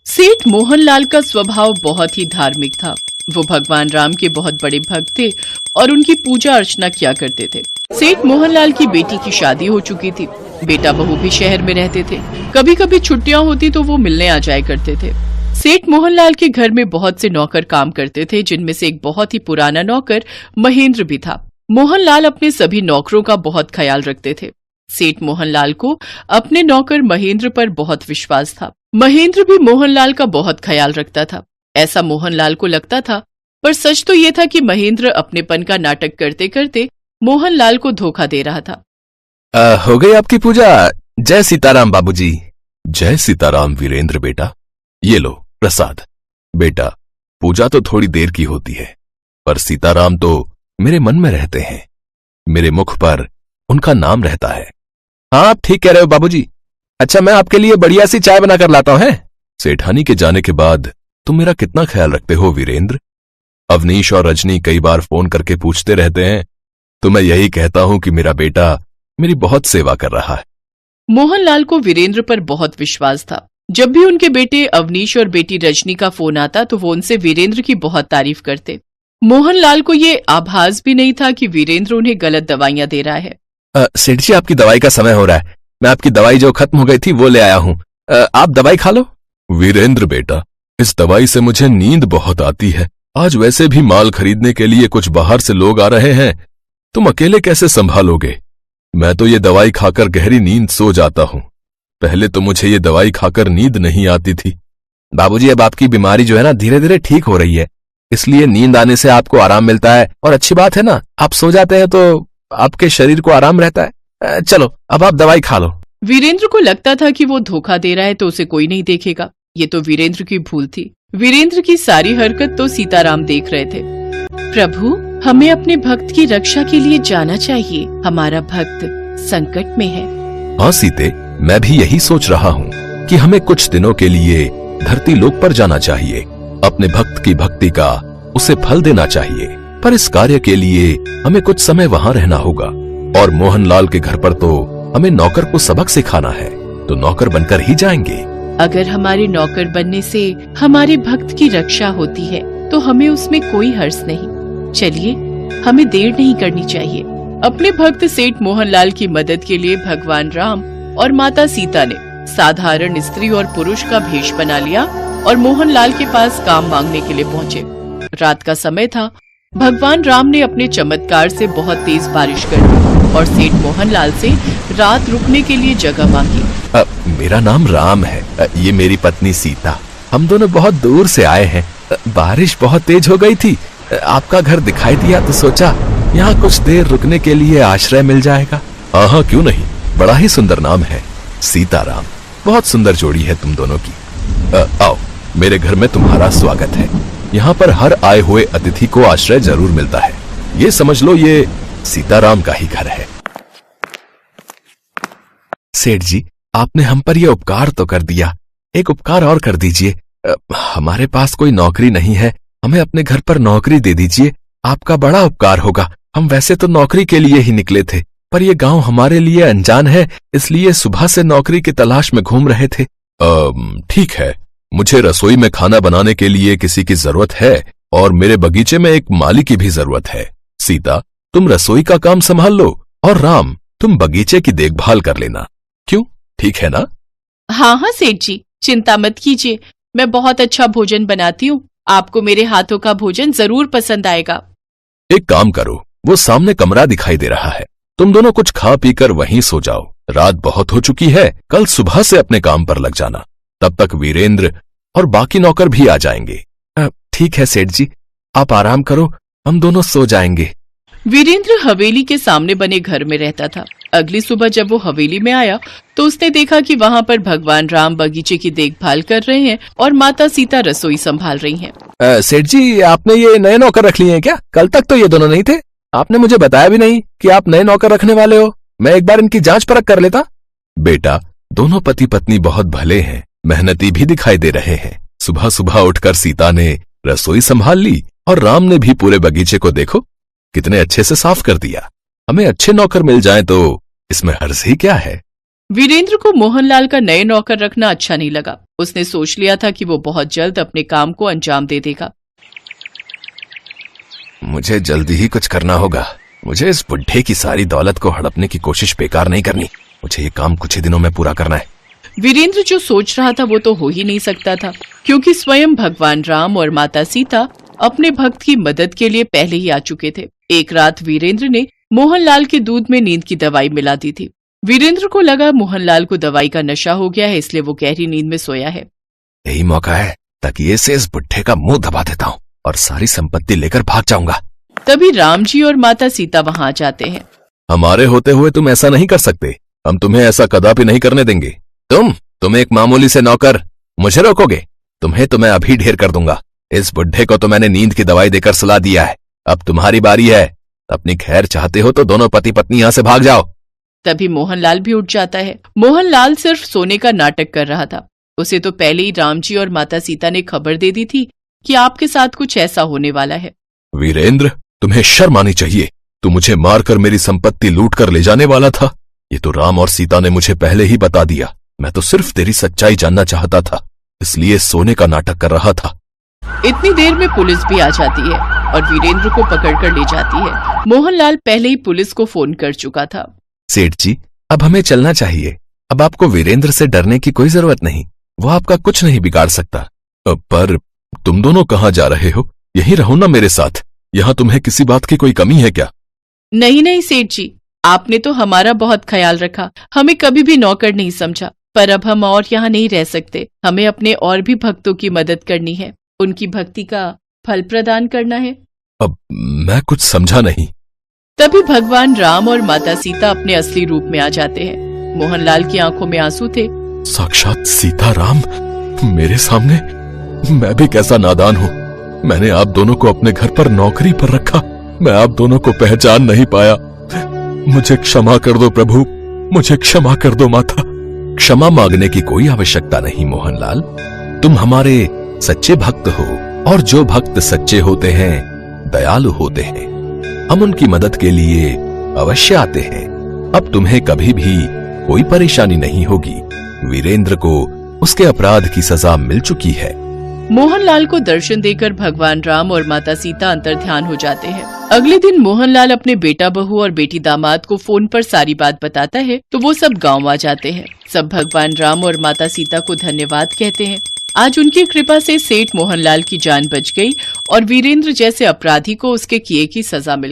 सेठ मोहनलाल का स्वभाव बहुत ही धार्मिक था। वो भगवान राम के बहुत बड़े भक्त थे और उनकी पूजा अर्चना किया करते थे। सेठ मोहनलाल की बेटी की शादी हो चुकी थी। बेटा बहू भी शहर में रहते थे। कभी कभी छुट्टियां होती तो वो मिलने आ जाया करते थे। सेठ मोहनलाल के घर में बहुत से नौकर काम करते थे, जिनमें से एक बहुत ही पुराना नौकर महेंद्र भी था। मोहनलाल अपने सभी नौकरों का बहुत ख्याल रखते थे। सेठ मोहनलाल को अपने नौकर महेंद्र पर बहुत विश्वास था। महेंद्र भी मोहनलाल का बहुत ख्याल रखता था, ऐसा मोहनलाल को लगता था। पर सच तो ये था कि महेंद्र अपनेपन का नाटक करते करते मोहनलाल को धोखा दे रहा था। हो गई आपकी पूजा? जय सीताराम बाबूजी। जय सीताराम वीरेंद्र बेटा, ये लो प्रसाद। बेटा, पूजा तो थोड़ी देर की होती है, पर सीताराम तो मेरे मन में रहते हैं। मेरे मुख पर उनका नाम रहता है। हाँ, आप ठीक कह रहे हो बाबूजी। अच्छा, मैं आपके लिए बढ़िया सी चाय बनाकर लाता हूं। सेठानी के जाने के बाद तुम मेरा कितना ख्याल रखते हो वीरेंद्र? अवनीश और रजनी कई बार फोन करके पूछते रहते हैं, तो मैं यही कहता हूं कि मेरा बेटा मेरी बहुत सेवा कर रहा है। मोहनलाल को वीरेंद्र पर बहुत विश्वास था। जब भी उनके बेटे अवनीश और बेटी रजनी का फोन आता तो वो उनसे वीरेंद्र की बहुत तारीफ करते। मोहनलाल को ये आभास भी नहीं था कि वीरेंद्र उन्हें गलत दवाइयां दे रहा है। सेठ जी, आपकी दवाई का समय हो रहा है। मैं आपकी दवाई जो खत्म हो गई थी वो ले आया हूं। आप दवाई खा लो। वीरेंद्र बेटा, इस दवाई से मुझे नींद बहुत आती है। आज वैसे भी माल खरीदने के लिए कुछ बाहर से लोग आ रहे हैं, तुम अकेले कैसे संभालोगे? मैं तो ये दवाई खाकर गहरी नींद सो जाता हूं। पहले तो मुझे ये दवाई खाकर नींद नहीं आती थी। बाबूजी, अब आपकी बीमारी जो है ना धीरे धीरे ठीक हो रही है, इसलिए नींद आने से आपको आराम मिलता है। और अच्छी बात है ना, आप सो जाते हैं तो आपके शरीर को आराम रहता है। चलो, अब आप दवाई खा लो। वीरेंद्र को लगता था कि वो धोखा दे रहा है तो उसे कोई नहीं देखेगा। ये तो वीरेंद्र की भूल थी। वीरेंद्र की सारी हरकत तो सीताराम देख रहे थे। प्रभु, हमें अपने भक्त की रक्षा के लिए जाना चाहिए। हमारा भक्त संकट में है। हाँ सीते, मैं भी यही सोच रहा हूँ कि हमें कुछ दिनों के लिए धरती लोक पर जाना चाहिए। अपने भक्त की भक्ति का उसे फल देना चाहिए, पर इस कार्य के लिए हमें कुछ समय वहाँ रहना होगा। और मोहनलाल के घर पर तो हमें नौकर को सबक सिखाना है, तो नौकर बनकर ही जाएंगे। अगर हमारे नौकर बनने से हमारे भक्त की रक्षा होती है तो हमें उसमें कोई हर्ष नहीं। चलिए, हमें देर नहीं करनी चाहिए। अपने भक्त सेठ मोहनलाल की मदद के लिए भगवान राम और माता सीता ने साधारण स्त्री और पुरुष का भेष बना लिया और मोहनलाल के पास काम मांगने के लिए पहुँचे। रात का समय था। भगवान राम ने अपने चमत्कार से बहुत तेज बारिश कर दी और सेठ मोहनलाल से रात रुकने के लिए जगह मांगी। मेरा नाम राम है, ये मेरी पत्नी सीता। हम दोनों बहुत दूर से आए हैं। बारिश बहुत तेज हो गई थी, आपका घर दिखाई दिया तो सोचा यहाँ कुछ देर रुकने के लिए आश्रय मिल जाएगा। हाँ, क्यों नहीं, बड़ा ही सुंदर नाम है, सीताराम। बहुत सुंदर जोड़ी है तुम दोनों की। आओ, मेरे घर में तुम्हारा स्वागत है। यहाँ पर हर आए हुए अतिथि को आश्रय जरूर मिलता है। ये समझ लो, ये सीताराम का ही घर है। सेठ जी, आपने हम पर यह उपकार तो कर दिया, एक उपकार और कर दीजिए। हमारे पास कोई नौकरी नहीं है, हमें अपने घर पर नौकरी दे दीजिए। आपका बड़ा उपकार होगा। हम वैसे तो नौकरी के लिए ही निकले थे, पर यह गांव हमारे लिए अनजान है, इसलिए सुबह से नौकरी की तलाश में घूम रहे थे। ठीक है, मुझे रसोई में खाना बनाने के लिए किसी की जरूरत है और मेरे बगीचे में एक माली की भी जरूरत है। सीता, तुम रसोई का काम संभाल लो और राम, तुम बगीचे की देखभाल कर लेना। क्यों, ठीक है ना? हाँ सेठ जी, चिंता मत कीजिए। मैं बहुत अच्छा भोजन बनाती हूँ। आपको मेरे हाथों का भोजन जरूर पसंद आएगा। एक काम करो, वो सामने कमरा दिखाई दे रहा है, तुम दोनों कुछ खा पीकर वहीं सो जाओ। रात बहुत हो चुकी है, कल सुबह से अपने काम पर लग जाना। तब तक वीरेंद्र और बाकी नौकर भी आ जाएंगे। ठीक है सेठ जी, आप आराम करो, हम दोनों सो जाएंगे। वीरेंद्र हवेली के सामने बने घर में रहता था। अगली सुबह जब वो हवेली में आया तो उसने देखा कि वहाँ पर भगवान राम बगीचे की देखभाल कर रहे हैं और माता सीता रसोई संभाल रही हैं। सेठ जी, आपने ये नए नौकर रख लिए हैं क्या? कल तक तो ये दोनों नहीं थे। आपने मुझे बताया भी नहीं कि आप नए नौकर रखने वाले हो। मैं एक बार इनकी जांच परख कर लेता। बेटा, दोनों पति पत्नी बहुत भले हैं, मेहनती भी दिखाई दे रहे हैं। सुबह सुबह उठकर सीता ने रसोई संभाल ली और राम ने भी पूरे बगीचे को देखो कितने अच्छे से साफ कर दिया। हमें अच्छे नौकर मिल जाएं तो इसमें हर्ज ही क्या है। वीरेंद्र को मोहनलाल का नए नौकर रखना अच्छा नहीं लगा। उसने सोच लिया था कि वो बहुत जल्द अपने काम को अंजाम दे देगा। मुझे जल्दी ही कुछ करना होगा। मुझे इस बुढ़े की सारी दौलत को हड़पने की कोशिश बेकार नहीं करनी। मुझे ये काम कुछ ही दिनों में पूरा करना है। वीरेंद्र जो सोच रहा था वो तो हो ही नहीं सकता था, क्योंकि स्वयं भगवान राम और माता सीता अपने भक्त की मदद के लिए पहले ही आ चुके थे। एक रात वीरेंद्र ने मोहनलाल के दूध में नींद की दवाई मिला दी थी। वीरेंद्र को लगा मोहनलाल को दवाई का नशा हो गया है, इसलिए वो गहरी नींद में सोया है। यही मौका है ताकि ऐसे इस बुढ़े का मुंह दबा देता हूँ और सारी संपत्ति लेकर भाग जाऊंगा। तभी राम जी और माता सीता वहां आ जाते हैं। हमारे होते हुए तुम ऐसा नहीं कर सकते। हम तुम्हें ऐसा कदापि नहीं करने देंगे। तुम एक मामूली से नौकर मुझे रोकोगे? तुम्हें तो मैं अभी ढेर कर दूंगा। इस बुढ़े को तो मैंने नींद की दवाई देकर सुला दिया है। अब तुम्हारी बारी है। अपनी खैर चाहते हो तो दोनों पति पत्नी यहाँ से भाग जाओ। तभी मोहनलाल भी उठ जाता है। मोहनलाल सिर्फ सोने का नाटक कर रहा था। उसे तो पहले ही राम जी और माता सीता ने खबर दे दी थी कि आपके साथ कुछ ऐसा होने वाला है। वीरेंद्र, तुम्हें शर्म आनी चाहिए। तू मुझे मारकर मेरी संपत्ति लूट कर ले जाने वाला था। ये तो राम और सीता ने मुझे पहले ही बता दिया। मैं तो सिर्फ तेरी सच्चाई जानना चाहता था, इसलिए सोने का नाटक कर रहा था। इतनी देर में पुलिस भी आ जाती है और वीरेंद्र को पकड़कर ले जाती है। मोहनलाल पहले ही पुलिस को फोन कर चुका था। सेठ जी, अब हमें चलना चाहिए। अब आपको वीरेंद्र से डरने की कोई जरूरत नहीं। वो आपका कुछ नहीं बिगाड़ सकता। पर तुम दोनों कहाँ जा रहे हो? यहीं रहो ना मेरे साथ। यहाँ तुम्हें किसी बात की कोई कमी है क्या? नहीं नहीं सेठ जी, आपने तो हमारा बहुत ख्याल रखा। हमें कभी भी नौकर नहीं समझा, पर अब हम और यहाँ नहीं रह सकते। हमें अपने और भी भक्तों की मदद करनी है, उनकी भक्ति का फल प्रदान करना है। अब मैं कुछ समझा नहीं। तभी भगवान राम और माता सीता अपने असली रूप में आ जाते हैं। मोहनलाल की आंखों में आंसू थे। साक्षात सीता राम मेरे सामने। मैं भी कैसा नादान हूँ। मैंने आप दोनों को अपने घर पर नौकरी पर रखा। मैं आप दोनों को पहचान नहीं पाया। मुझे क्षमा कर दो प्रभु, मुझे क्षमा कर दो माता। क्षमा मांगने की कोई आवश्यकता नहीं मोहनलाल। तुम हमारे सच्चे भक्त हो और जो भक्त सच्चे होते हैं दयालु होते हैं। हम उनकी मदद के लिए अवश्य आते हैं। अब तुम्हें कभी भी कोई परेशानी नहीं होगी। वीरेंद्र को उसके अपराध की सजा मिल चुकी है। मोहनलाल को दर्शन देकर भगवान राम और माता सीता अंतर्ध्यान हो जाते हैं। अगले दिन मोहनलाल अपने बेटा बहू और बेटी दामाद को फोन पर सारी बात बताता है तो वो सब गांव आ जाते हैं। सब भगवान राम और माता सीता को धन्यवाद कहते हैं। आज उनकी कृपा से सेठ मोहनलाल की जान बच गई और वीरेंद्र जैसे अपराधी को उसके किए की सजा मिल